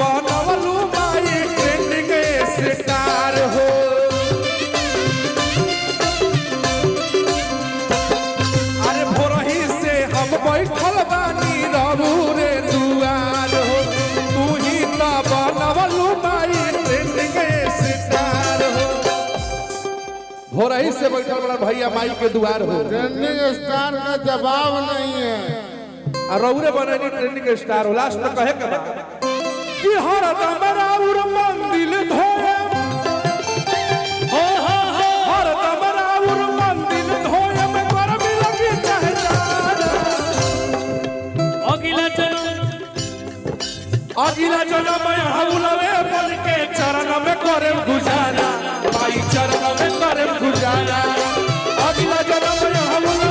बनवलू माई trending star हो। अरे भोरही से हम बैठल बानी रहू रे दुआर हो, तू ही तो बनवलू माई ट्रेंडिंग स्टार हो। भोरही से बैठल बड़ा भैया माई के दुआर हो। ट्रेंडिंग स्टार का जवाब नहीं है। रौरे बने ट्रेंडिंग स्टार हो। लास्ट में कहे के कि हर दम राउर मंदिर धोए, हर दम राउर मंदिर धोए में गर्मी लगी चाहे जाना। अगला जन्म में हौलवे बन के चरण में करे गुजारा, माई चरण में करे गुजारा। अगला जन्म में हौलवे